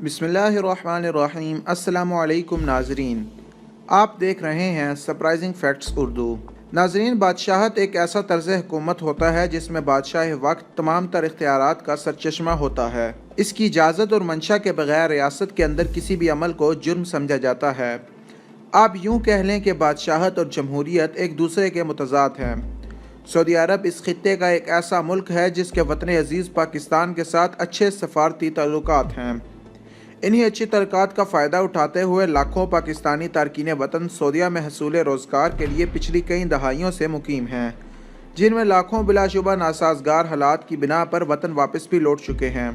बिस्मिल्लाहिर्रहमानिर्रहीम। अस्सलामु अलैकुम नाजरीन, आप देख रहे हैं सरप्राइजिंग फैक्ट्स उर्दू। नाजरीन, बादशाहत एक ऐसा तर्ज हुकूमत होता है जिसमें बादशाह वक्त तमाम तर इख्तियारात का सरचश्मा होता है। इसकी इजाज़त और मंशा के बगैर रियासत के अंदर किसी भी अमल को जुर्म समझा जाता है। आप यूँ कह लें कि बादशाहत और जमहूरियत एक दूसरे के मुतज़ाद हैं। सऊदी अरब इस खित्ते का एक ऐसा मुल्क है जिसके वतन अजीज़ पाकिस्तान के साथ अच्छे सफारती ताल्लुकात हैं। इन्हीं अच्छी तरक्कात का फ़ायदा उठाते हुए लाखों पाकिस्तानी तारकीन वतन सऊदीया में हसूल रोज़गार के लिए पिछली कई दहाइयों से मुकीम हैं, जिनमें लाखों बिलाशुबा नासाजगार हालात की बिना पर वतन वापस भी लौट चुके हैं।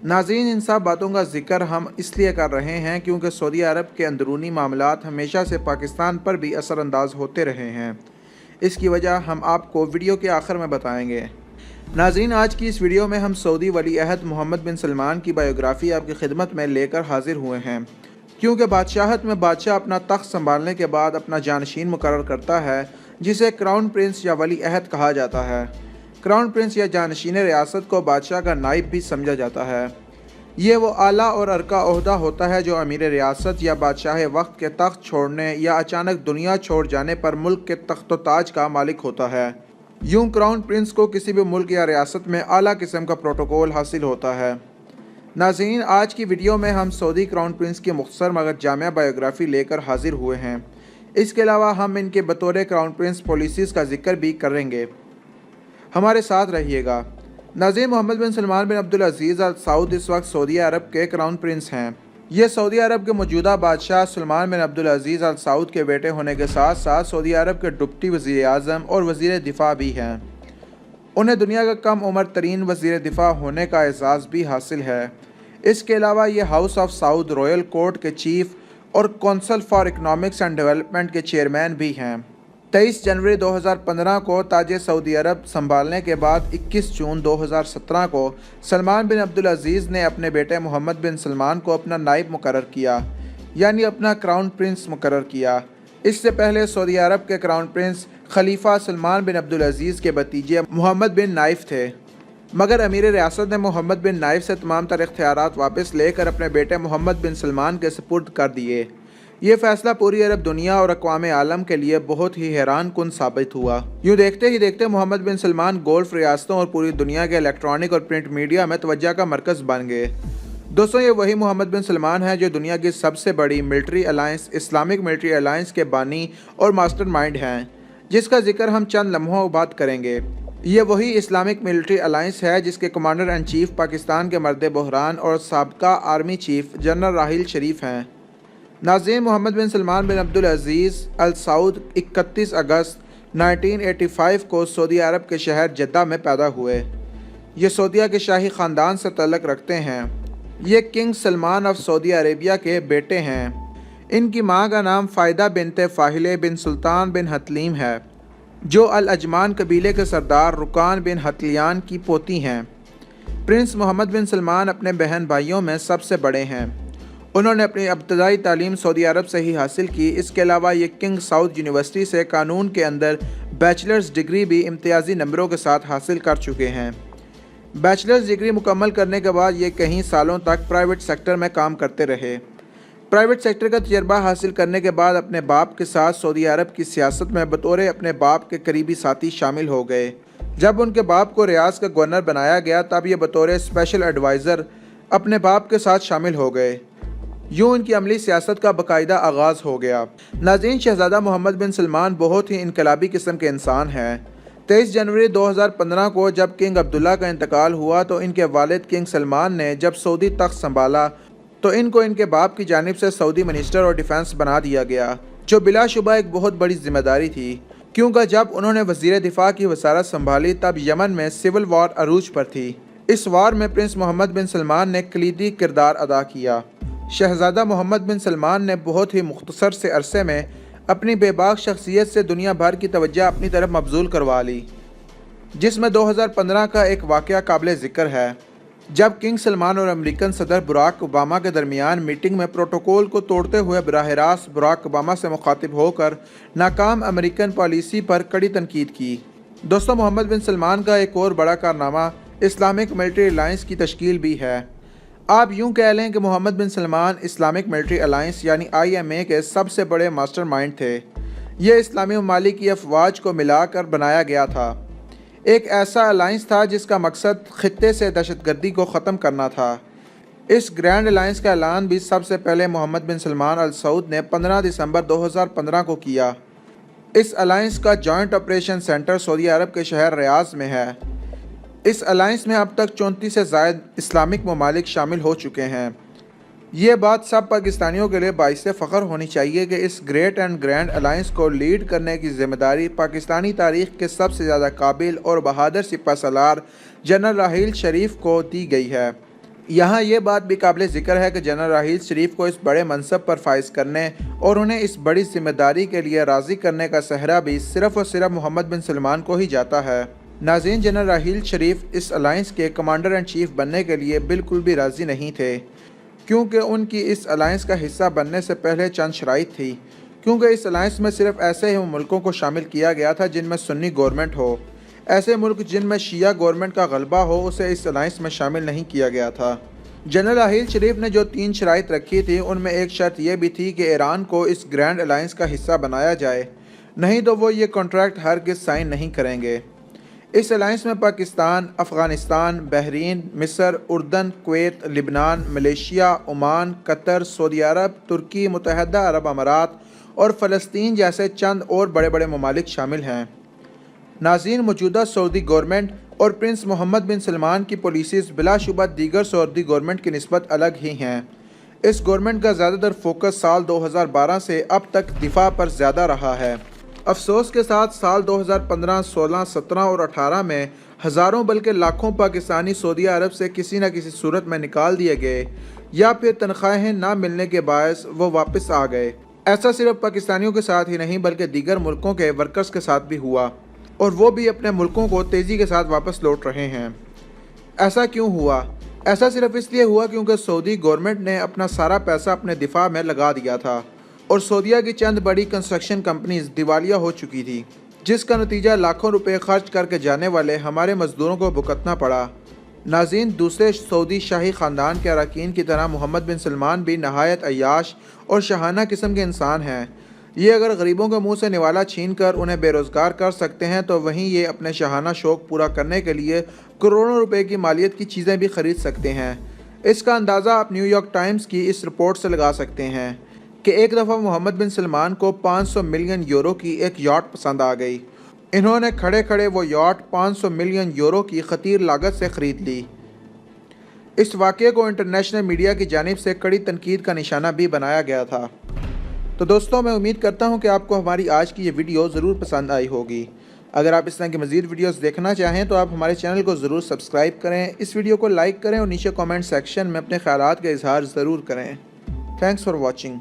नाज़रीन, इन सब बातों का जिक्र हम इसलिए कर रहे हैं क्योंकि सऊदी अरब के अंदरूनी मामलात हमेशा से पाकिस्तान पर भी असरअंदाज होते रहे हैं। इसकी वजह हम आपको वीडियो के आखिर में बताएंगे। नाज़रीन, आज की इस वीडियो में हम सऊदी वली अहद मोहम्मद बिन सलमान की बायोग्राफ़ी आपकी खिदमत में लेकर हाजिर हुए हैं, क्योंकि बादशाहत में बादशाह अपना तख्त संभालने के बाद अपना जानशीन मुकर्रर करता है, जिसे क्राउन प्रिंस या वली अहद कहा जाता है। क्राउन प्रिंस या जानशीन रियासत को बादशाह का नाइब भी समझा जाता है। ये वो आला और अरका ओहदा होता है जो अमीर रियासत या बादशाह वक्त के तख्त छोड़ने या अचानक दुनिया छोड़ जाने पर मुल्क के तख्त ताज का मालिक होता है। यूं क्राउन प्रिंस को किसी भी मुल्क या रियासत में आला किस्म का प्रोटोकॉल हासिल होता है। नाज़रीन, आज की वीडियो में हम सऊदी क्राउन प्रिंस की मुख्तसर मगर जामिया बायोग्राफ़ी लेकर हाजिर हुए हैं। इसके अलावा हम इनके बतौर क्राउन प्रिंस पॉलिसीज़ का जिक्र भी करेंगे। हमारे साथ रहिएगा। नाज़रीन, मोहम्मद बिन सलमान बिन अब्दुल अज़ीज़ अल सऊद इस वक्त सऊदी अरब के क्राउन प्रिंस हैं। ये सऊदी अरब के मौजूदा बादशाह सलमान बिन अब्दुल अज़ीज़ अल सऊद के बेटे होने के साथ साथ सऊदी अरब के डिप्टी वज़ीर आज़म और वज़ीर दिफ़ा भी हैं। उन्हें दुनिया का कम उम्र तरीन वज़ीर दिफ़ा होने का एजाज़ भी हासिल है। इसके अलावा ये house of Saud royal court के चीफ़ और council for economics and development के चेयरमैन भी हैं। 23 जनवरी 2015 को ताज सऊदी अरब संभालने के बाद 21 जून 2017 को सलमान बिन अब्दुल अज़ीज़ ने अपने बेटे मोहम्मद बिन सलमान को अपना नाइब मुकर्रर किया, यानी अपना क्राउन प्रिंस मुकर्रर किया। इससे पहले सऊदी अरब के क्राउन प्रिंस खलीफा सलमान बिन अब्दुल अज़ीज़ के भतीजे मोहम्मद बिन नाइफ थे, मगर अमीर रियासत ने मोहम्मद बिन नाइफ से तमाम तर इख्तियारात वापस लेकर अपने बेटे मोहम्मद बिन सलमान के सुपुर्द कर दिए। ये फैसला पूरी अरब दुनिया और अक़वाम आलम के लिए बहुत ही हैरान कुन साबित हुआ। यूँ देखते ही देखते मोहम्मद बिन सलमान गोल्फ रियासतों और पूरी दुनिया के इलेक्ट्रॉनिक और प्रिंट मीडिया में तवज्जो का मरकज़ बन गए। दोस्तों, ये वही मोहम्मद बिन सलमान है जो दुनिया की सबसे बड़ी military alliance Islamic military alliance के बानी और मास्टरमाइंड हैं, जिसका जिक्र हम चंद लम्हों बाद करेंगे। ये वही इस्लामिक मिलिट्री अलायंस है जिसके कमांडर इन चीफ पाकिस्तान के मर्द बहरान और साबका आर्मी चीफ जनरल राहिल शरीफ हैं। नाज़रीन, मोहम्मद बिन सलमान बिन अब्दुल अज़ीज़ अल सऊद 31 अगस्त 1985 को सऊदी अरब के शहर जद्दा में पैदा हुए। ये सऊदीया के शाही ख़ानदान से तल्लुक़ रखते हैं। ये king Salman of Saudi Arabia के बेटे हैं। इनकी माँ का नाम फ़ायदा बिनते फ़ाहिले बिन सुल्तान बिन हतलीम है, जो अल अजमान कबीले के सरदार रुकान बिन हतलियान की पोती हैं। प्रिंस मोहम्मद बिन सलमान अपने बहन भाइयों में सबसे बड़े हैं। उन्होंने अपनी इब्तदाई तालीम सऊदी अरब से ही हासिल की। इसके अलावा ये किंग साउद यूनिवर्सिटी से कानून के अंदर बैचलर्स डिग्री भी इम्तियाजी नंबरों के साथ हासिल कर चुके हैं। बैचलर्स डिग्री मुकम्मल करने के बाद ये कई सालों तक प्राइवेट सेक्टर में काम करते रहे। प्राइवेट सेक्टर का तजर्बा हासिल करने के बाद अपने बाप के साथ सऊदी अरब की सियासत में बतौर अपने बाप के करीबी साथी शामिल हो गए। जब उनके बाप को रियाज का गवर्नर बनाया गया तब ये बतौर स्पेशल एडवाइज़र अपने बाप के साथ शामिल हो गए। यूँ इनकी अमली सियासत का बाकायदा आगाज़ हो गया। नाज़रीन, शहज़ादा मोहम्मद बिन सलमान बहुत ही इनकलाबी किस्म के इंसान हैं। 23 जनवरी 2015 को जब किंग अब्दुल्ला का इंतकाल हुआ तो इनके वालिद किंग सलमान ने जब सऊदी तख्त संभाला तो इनको इनके बाप की जानिब से सऊदी मिनिस्टर और डिफेंस बना दिया गया, जो बिलाशुबा एक बहुत बड़ी जिम्मेदारी थी, क्योंकि जब उन्होंने वज़ीर दिफ़ा की वसारत संभाली तब यमन में सिविल वार अरूज पर थी। इस वार में प्रिंस मोहम्मद बिन सलमान ने कलीदी किरदार अदा किया। शहज़ादा मोहम्मद बिन सलमान ने बहुत ही मुख्तसर से अरसे में अपनी बेबाक शख्सियत से दुनिया भर की तवज्जो अपनी तरफ मबजूल करवा ली, जिसमें 2015 का एक वाक़या काबिल ज़िक्र है, जब किंग सलमान और अमेरिकन सदर बराक ओबामा के दरमियान मीटिंग में प्रोटोकॉल को तोड़ते हुए बराह रास्त बराक ओबामा से मुखातिब होकर नाकाम अमेरिकन पॉलिसी पर कड़ी तनकीद की। दोस्तों, मोहम्मद बिन सलमान का एक और बड़ा कारनामा इस्लामिक मिलिट्री अलायंस की तश्कील भी है। آپ یوں کہہ لیں کہ محمد بن سلمان اسلامک ملٹری الائنس یعنی IMA کے سب سے بڑے ماسٹر مائنڈ تھے۔ یہ اسلامی ممالک کی افواج کو ملا کر بنایا گیا تھا۔ ایک ایسا الائنس تھا جس کا مقصد خطے سے دہشت گردی کو ختم کرنا تھا۔ اس گرینڈ الائنس کا اعلان بھی سب سے پہلے محمد بن سلمان ال سعود نے 15 دسمبر 2015 کو کیا۔ اس الائنس کا جوائنٹ آپریشن سینٹر سعودی عرب کے شہر ریاض میں ہے۔ اس الائنس میں اب تک 34 سے زائد اسلامک ممالک شامل ہو چکے ہیں۔ یہ بات سب پاکستانیوں کے لیے باعث فخر ہونی چاہیے کہ اس گریٹ اینڈ گرینڈ الائنس کو لیڈ کرنے کی ذمہ داری پاکستانی تاریخ کے سب سے زیادہ قابل اور بہادر سپہ سالار جنرل راحیل شریف کو دی گئی ہے۔ یہاں یہ بات بھی قابل ذکر ہے کہ جنرل راحیل شریف کو اس بڑے منصب پر فائز کرنے اور انہیں اس بڑی ذمہ داری کے لیے راضی کرنے کا سہرا بھی صرف اور صرف محمد بن سلمان کو ہی جاتا ہے۔ ناظرین، جنرل راحیل شریف اس الائنس کے کمانڈر ان چیف بننے کے لیے بالکل بھی راضی نہیں تھے، کیونکہ ان کی اس الائنس کا حصہ بننے سے پہلے چند شرائط تھی، کیونکہ اس الائنس میں صرف ایسے ہی ملکوں کو شامل کیا گیا تھا جن میں سنی گورنمنٹ ہو۔ ایسے ملک جن میں شیعہ گورنمنٹ کا غلبہ ہو اسے اس الائنس میں شامل نہیں کیا گیا تھا۔ جنرل راحیل شریف نے جو 3 شرائط رکھی تھی ان میں ایک شرط یہ بھی تھی کہ ایران کو اس گرینڈ الائنس کا حصہ بنایا جائے، نہیں تو وہ یہ کانٹریکٹ ہرگز سائن نہیں کریں گے۔ اس الائنس میں پاکستان، افغانستان، بحرین، مصر، اردن، کویت، لبنان، ملیشیا، عمان، قطر، سعودی عرب، ترکی، متحدہ عرب امارات اور فلسطین جیسے چند اور بڑے بڑے ممالک شامل ہیں۔ ناظرین، موجودہ سعودی گورنمنٹ اور پرنس محمد بن سلمان کی پالیسیز بلا شبہ دیگر سعودی گورنمنٹ کی نسبت الگ ہی ہیں۔ اس گورنمنٹ کا زیادہ تر فوکس سال 2012 سے اب تک دفاع پر زیادہ رہا ہے۔ افسوس کے ساتھ سال 2015، 16، 17 اور 18 میں ہزاروں بلکہ لاکھوں پاکستانی سعودی عرب سے کسی نہ کسی صورت میں نکال دیے گئے یا پھر تنخواہیں نہ ملنے کے باعث وہ واپس آ گئے۔ ایسا صرف پاکستانیوں کے ساتھ ہی نہیں بلکہ دیگر ملکوں کے ورکرز کے ساتھ بھی ہوا، اور وہ بھی اپنے ملکوں کو تیزی کے ساتھ واپس لوٹ رہے ہیں۔ ایسا کیوں ہوا؟ ایسا صرف اس لیے ہوا کیونکہ سعودی گورنمنٹ نے اپنا سارا پیسہ اپنے دفاع میں لگا دیا تھا اور سعودیہ کی چند بڑی کنسٹرکشن کمپنیز دیوالیہ ہو چکی تھی، جس کا نتیجہ لاکھوں روپے خرچ کر کے جانے والے ہمارے مزدوروں کو بھگتنا پڑا۔ ناظرین، دوسرے سعودی شاہی خاندان کے اراکین کی طرح محمد بن سلمان بھی نہایت عیاش اور شاہانہ قسم کے انسان ہیں۔ یہ اگر غریبوں کے منہ سے نوالا چھین کر انہیں بے روزگار کر سکتے ہیں تو وہیں یہ اپنے شاہانہ شوق پورا کرنے کے لیے کروڑوں روپے کی مالیت کی چیزیں بھی خرید سکتے ہیں۔ اس کا اندازہ آپ نیو یارک ٹائمز کی اس رپورٹ سے لگا سکتے ہیں کہ ایک دفعہ محمد بن سلمان کو 500 ملین یورو کی ایک یاٹ پسند آ گئی۔ انہوں نے کھڑے کھڑے وہ یاٹ 500 ملین یورو کی خطیر لاگت سے خرید لی۔ اس واقعے کو انٹرنیشنل میڈیا کی جانب سے کڑی تنقید کا نشانہ بھی بنایا گیا تھا۔ تو دوستوں، میں امید کرتا ہوں کہ آپ کو ہماری آج کی یہ ویڈیو ضرور پسند آئی ہوگی۔ اگر آپ اس طرح کی مزید ویڈیوز دیکھنا چاہیں تو آپ ہمارے چینل کو ضرور سبسکرائب کریں، اس ویڈیو کو لائک کریں اور نیچے کامنٹ سیکشن میں اپنے خیالات کا اظہار ضرور کریں۔ Thanks for watching.